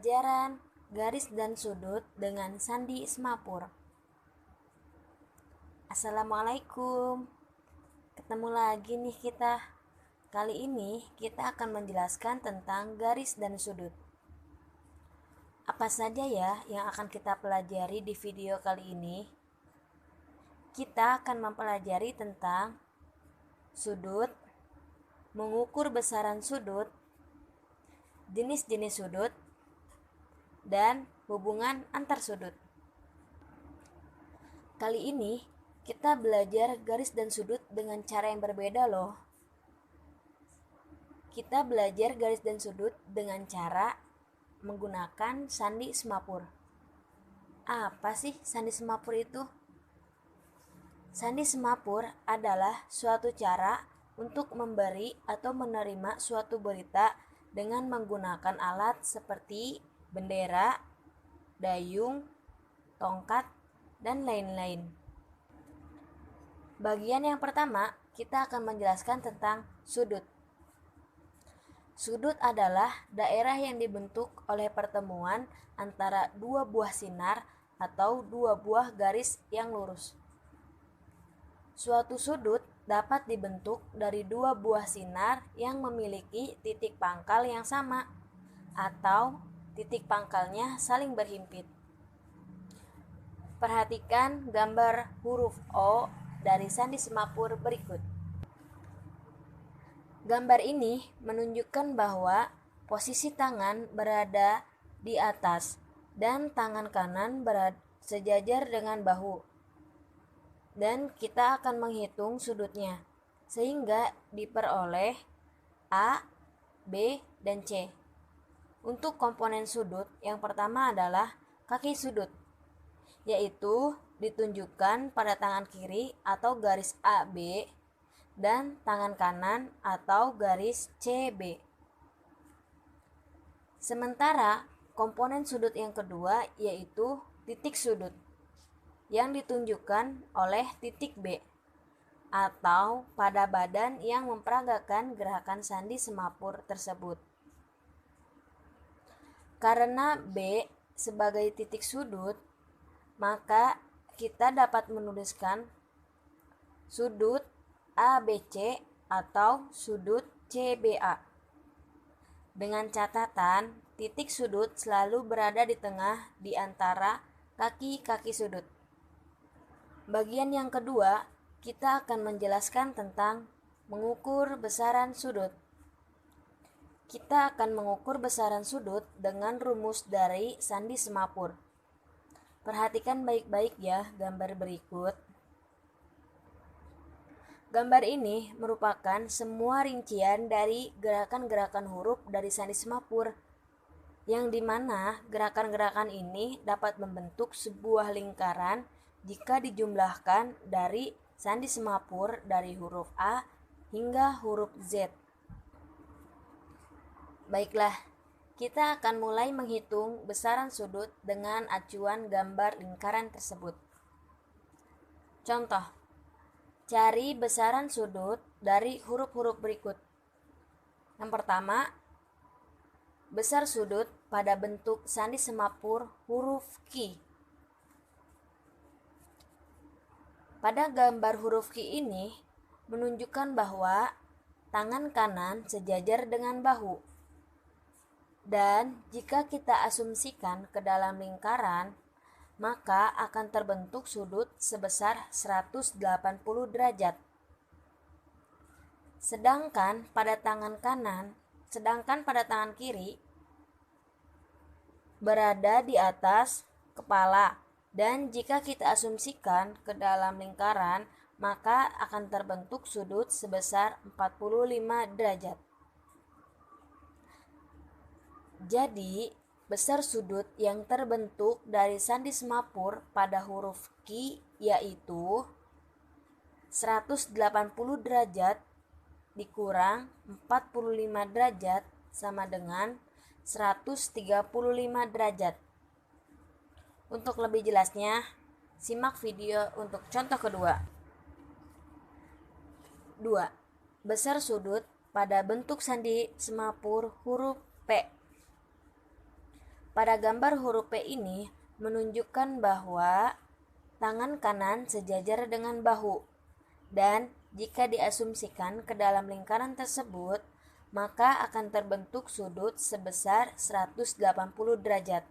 Pelajaran garis dan sudut dengan sandi semapur. Assalamualaikum. Ketemu lagi nih kita. Kali ini kita akan menjelaskan tentang garis dan sudut. Apa saja ya yang akan kita pelajari di video kali ini? Kita akan mempelajari tentang sudut, mengukur besaran sudut, jenis-jenis sudut, dan hubungan antar sudut. Kali ini kita belajar garis dan sudut dengan cara yang berbeda loh. Kita belajar garis dan sudut dengan cara menggunakan sandi semapur. Apa sih sandi semapur itu? Sandi semapur adalah suatu cara untuk memberi atau menerima suatu berita dengan menggunakan alat seperti bendera, dayung, tongkat, dan lain-lain. Bagian yang pertama, kita akan menjelaskan tentang sudut. Sudut adalah daerah yang dibentuk oleh pertemuan antara dua buah sinar atau dua buah garis yang lurus. Suatu sudut dapat dibentuk dari dua buah sinar yang memiliki titik pangkal yang sama atau titik pangkalnya saling berhimpit. Perhatikan gambar huruf O dari sandi semapur berikut. Gambar ini menunjukkan bahwa posisi tangan berada di atas dan tangan kanan berada sejajar dengan bahu. Dan kita akan menghitung sudutnya sehingga diperoleh A, B, dan C. Untuk komponen sudut, yang pertama adalah kaki sudut, yaitu ditunjukkan pada tangan kiri atau garis AB dan tangan kanan atau garis CB. Sementara komponen sudut yang kedua yaitu titik sudut yang ditunjukkan oleh titik B atau pada badan yang memperagakan gerakan sandi semapur tersebut. Karena B sebagai titik sudut, maka kita dapat menuliskan sudut ABC atau sudut CBA. Dengan catatan, titik sudut selalu berada di tengah di antara kaki-kaki sudut. Bagian yang kedua, kita akan menjelaskan tentang mengukur besaran sudut. Kita akan mengukur besaran sudut dengan rumus dari sandi semapur. Perhatikan baik-baik ya gambar berikut. Gambar ini merupakan semua rincian dari gerakan-gerakan huruf dari sandi semapur, yang dimana gerakan-gerakan ini dapat membentuk sebuah lingkaran jika dijumlahkan dari sandi semapur dari huruf A hingga huruf Z. Baiklah, kita akan mulai menghitung besaran sudut dengan acuan gambar lingkaran tersebut. Contoh, cari besaran sudut dari huruf-huruf berikut. Yang pertama, besar sudut pada bentuk sandi semapur huruf Q. Pada gambar huruf Q ini menunjukkan bahwa tangan kanan sejajar dengan bahu. Dan jika kita asumsikan ke dalam lingkaran, maka akan terbentuk sudut sebesar 180 derajat. Sedangkan pada tangan kiri berada di atas kepala, dan jika kita asumsikan ke dalam lingkaran, maka akan terbentuk sudut sebesar 45 derajat. Jadi, besar sudut yang terbentuk dari sandi semapur pada huruf Q yaitu 180 derajat dikurang 45 derajat sama dengan 135 derajat. Untuk lebih jelasnya, simak video untuk contoh kedua. 2. Besar sudut pada bentuk sandi semapur huruf P. Pada gambar huruf P ini menunjukkan bahwa tangan kanan sejajar dengan bahu, dan jika diasumsikan ke dalam lingkaran tersebut, maka akan terbentuk sudut sebesar 180 derajat.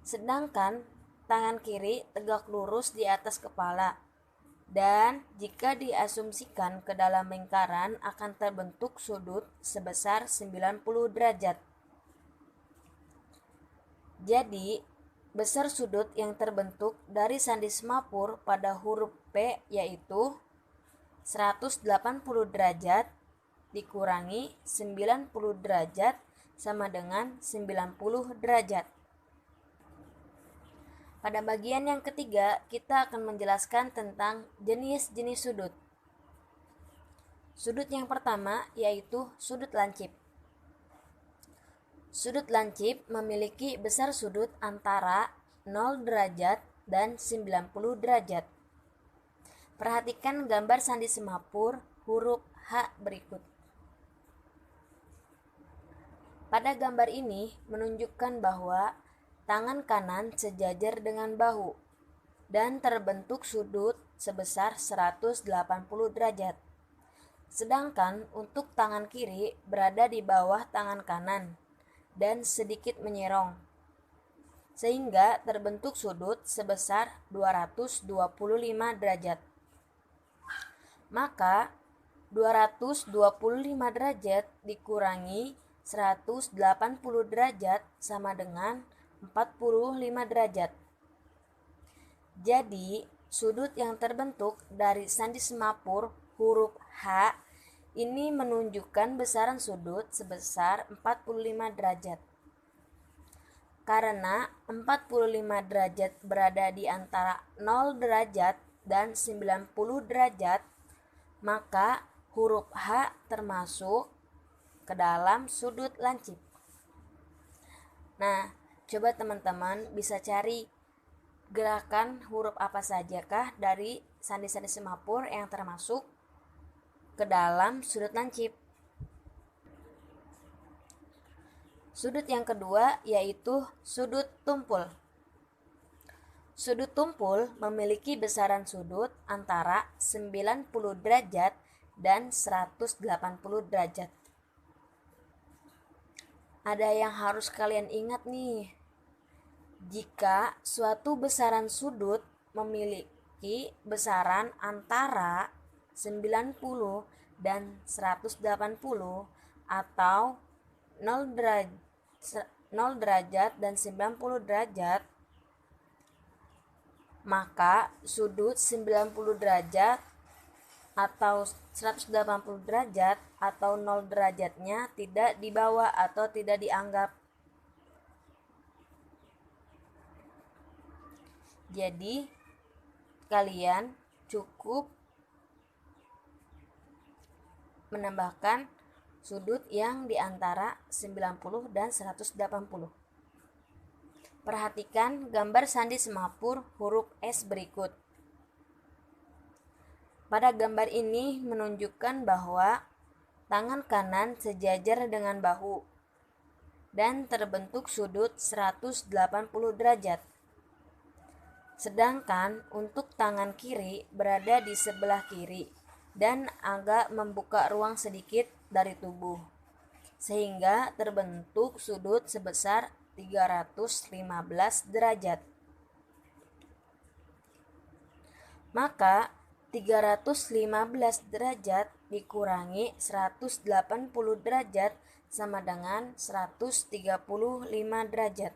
Sedangkan tangan kiri tegak lurus di atas kepala, dan jika diasumsikan ke dalam lingkaran akan terbentuk sudut sebesar 90 derajat. Jadi, besar sudut yang terbentuk dari sandi semapur pada huruf P yaitu 180 derajat dikurangi 90 derajat sama dengan 90 derajat. Pada bagian yang ketiga, kita akan menjelaskan tentang jenis-jenis sudut. Sudut yang pertama yaitu sudut lancip. Sudut lancip memiliki besar sudut antara 0 derajat dan 90 derajat. Perhatikan gambar sandi semapur huruf H berikut. Pada gambar ini menunjukkan bahwa tangan kanan sejajar dengan bahu dan terbentuk sudut sebesar 180 derajat. Sedangkan untuk tangan kiri berada di bawah tangan kanan dan sedikit menyerong, sehingga terbentuk sudut sebesar 225 derajat. Maka 225 derajat dikurangi 180 derajat sama dengan 45 derajat. Jadi, sudut yang terbentuk dari sandi semapur huruf H ini menunjukkan besaran sudut sebesar 45 derajat. Karena 45 derajat berada di antara 0 derajat dan 90 derajat, maka huruf H termasuk ke dalam sudut lancip. Nah, coba teman-teman bisa cari gerakan huruf apa sajakah dari sandi-sandi semapur yang termasuk ke dalam sudut lancip. Sudut yang kedua yaitu sudut tumpul. Sudut tumpul memiliki besaran sudut antara 90 derajat dan 180 derajat. Ada yang harus kalian ingat nih. Jika suatu besaran sudut memiliki besaran antara 90 dan 180 atau 0 derajat dan 90 derajat, maka sudut 90 derajat atau 180 derajat atau 0 derajatnya tidak dibawa atau tidak dianggap. Jadi, kalian cukup menambahkan sudut yang di antara 90 dan 180. Perhatikan gambar sandi semapur huruf S berikut. Pada gambar ini menunjukkan bahwa tangan kanan sejajar dengan bahu dan terbentuk sudut 180 derajat. Sedangkan untuk tangan kiri berada di sebelah kiri dan agak membuka ruang sedikit dari tubuh, sehingga terbentuk sudut sebesar 315 derajat. Maka 315 derajat dikurangi 180 derajat sama dengan 135 derajat.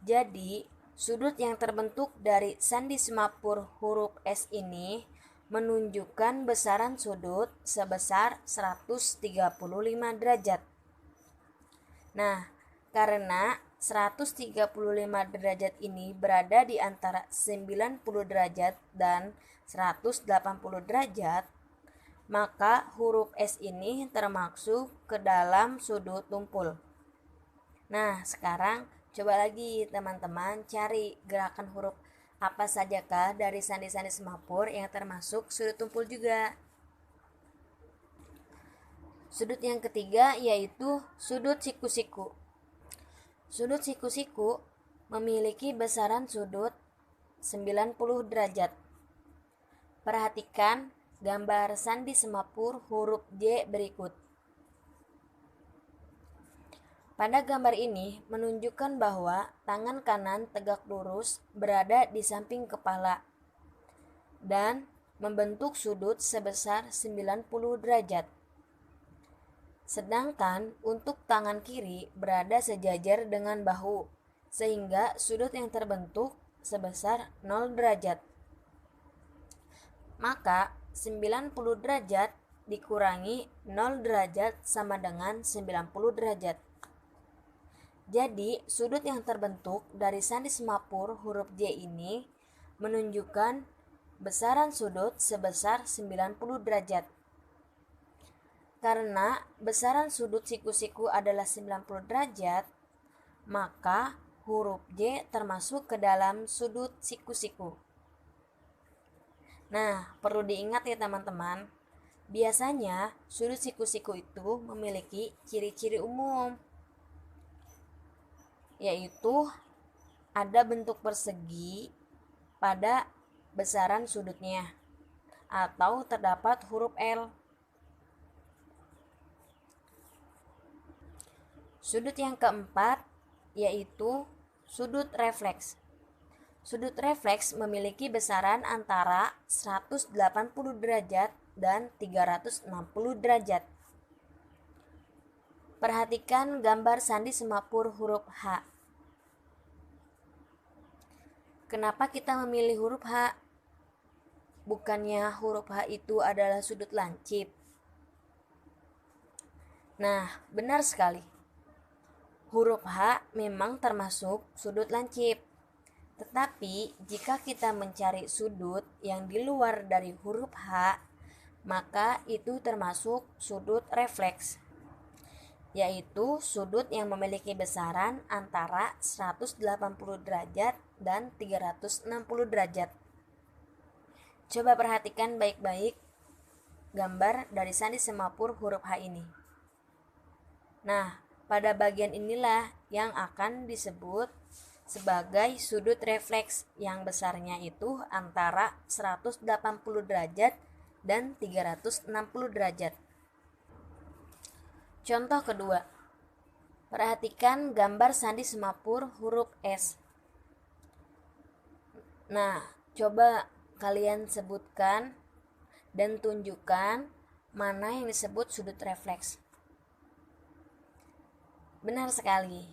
Jadi, sudut yang terbentuk dari sandi semapur huruf S ini menunjukkan besaran sudut sebesar 135 derajat. Nah, karena 135 derajat ini berada di antara 90 derajat dan 180 derajat, maka huruf S ini termasuk ke dalam sudut tumpul. Nah, sekarang coba lagi teman-teman cari gerakan huruf apa sajakah dari sandi-sandi semapur yang termasuk sudut tumpul juga. Sudut yang ketiga yaitu sudut siku-siku. Sudut siku-siku memiliki besaran sudut 90 derajat. Perhatikan gambar sandi semapur huruf J berikut. Pada gambar ini menunjukkan bahwa tangan kanan tegak lurus berada di samping kepala dan membentuk sudut sebesar 90 derajat. Sedangkan untuk tangan kiri berada sejajar dengan bahu, sehingga sudut yang terbentuk sebesar 0 derajat. Maka 90 derajat dikurangi 0 derajat sama dengan 90 derajat. Jadi, sudut yang terbentuk dari sandi semapur huruf J ini menunjukkan besaran sudut sebesar 90 derajat. Karena besaran sudut siku-siku adalah 90 derajat, maka huruf J termasuk ke dalam sudut siku-siku. Nah, perlu diingat ya teman-teman, biasanya sudut siku-siku itu memiliki ciri-ciri umum, yaitu ada bentuk persegi pada besaran sudutnya, atau terdapat huruf L. Sudut yang keempat yaitu sudut refleks. Sudut refleks memiliki besaran antara 180 derajat dan 360 derajat. Perhatikan gambar sandi semapur huruf H. Kenapa kita memilih huruf H? Bukannya huruf H itu adalah sudut lancip? Nah, benar sekali. Huruf H memang termasuk sudut lancip. Tetapi jika kita mencari sudut yang di luar dari huruf H, maka itu termasuk sudut refleks, yaitu sudut yang memiliki besaran antara 180 derajat dan 360 derajat. Coba perhatikan baik-baik gambar dari sandi semapur huruf H ini. Nah, pada bagian inilah yang akan disebut sebagai sudut refleks yang besarnya itu antara 180 derajat dan 360 derajat. Contoh kedua, perhatikan gambar sandi semapur huruf S. Nah, coba kalian sebutkan dan tunjukkan mana yang disebut sudut refleks. Benar sekali.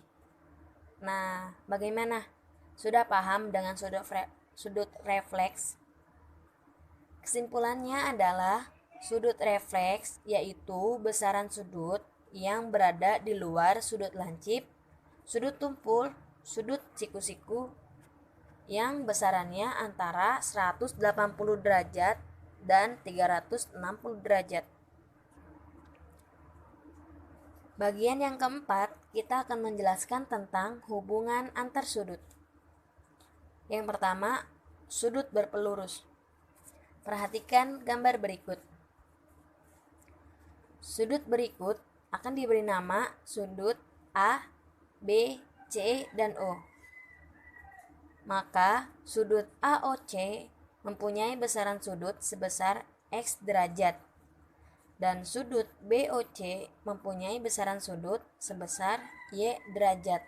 Nah, bagaimana? Sudah paham dengan sudut refleks? Kesimpulannya adalah sudut refleks yaitu besaran sudut yang berada di luar sudut lancip, sudut tumpul, sudut siku-siku yang besarannya antara 180 derajat dan 360 derajat. Bagian yang keempat, kita akan menjelaskan tentang hubungan antar sudut. Yang pertama, sudut berpelurus. Perhatikan gambar berikut. Sudut berikut akan diberi nama sudut A, B, C, dan O. Maka, sudut AOC mempunyai besaran sudut sebesar X derajat. Dan sudut BOC mempunyai besaran sudut sebesar Y derajat.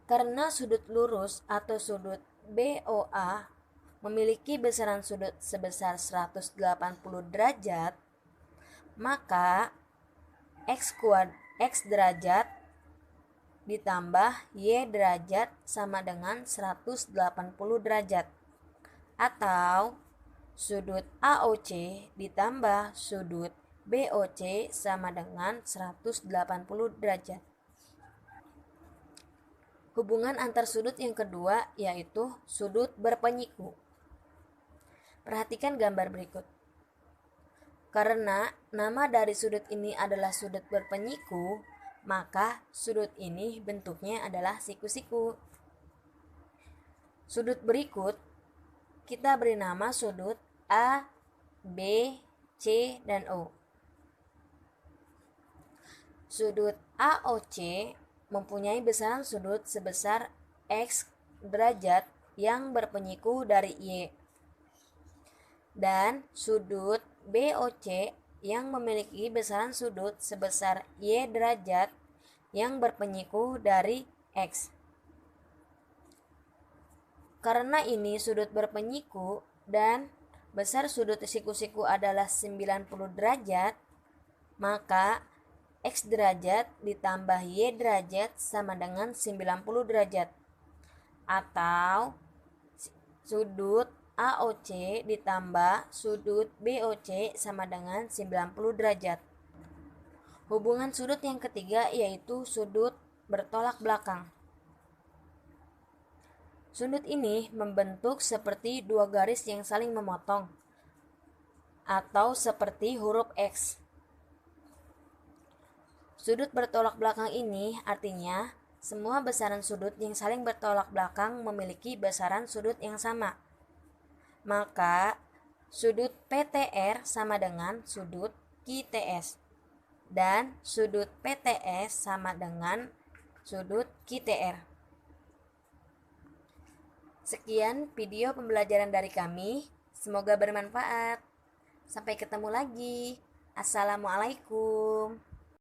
Karena sudut lurus atau sudut BOA memiliki besaran sudut sebesar 180 derajat, maka X derajat ditambah Y derajat sama dengan 180 derajat. Atau sudut AOC ditambah sudut BOC sama dengan 180 derajat. Hubungan antar sudut yang kedua yaitu sudut berpenyiku. Perhatikan gambar berikut. Karena nama dari sudut ini adalah sudut berpenyiku, maka sudut ini bentuknya adalah siku-siku. Sudut berikut kita beri nama sudut A, B, C, dan O. Sudut AOC mempunyai besaran sudut sebesar X derajat yang berpenyiku dari Y. Dan sudut BOC yang memiliki besaran sudut sebesar Y derajat yang berpenyiku dari X. Karena ini sudut berpenyiku dan besar sudut siku-siku adalah 90 derajat, maka X derajat ditambah Y derajat sama dengan 90 derajat. Atau sudut AOC ditambah sudut BOC sama dengan 90 derajat. Hubungan sudut yang ketiga yaitu sudut bertolak belakang. Sudut ini membentuk seperti dua garis yang saling memotong, atau seperti huruf X. Sudut bertolak belakang ini artinya semua besaran sudut yang saling bertolak belakang memiliki besaran sudut yang sama. Maka sudut PTR sama dengan sudut QTS, dan sudut PTS sama dengan sudut QTR. Sekian video pembelajaran dari kami, semoga bermanfaat. Sampai ketemu lagi. Assalamualaikum.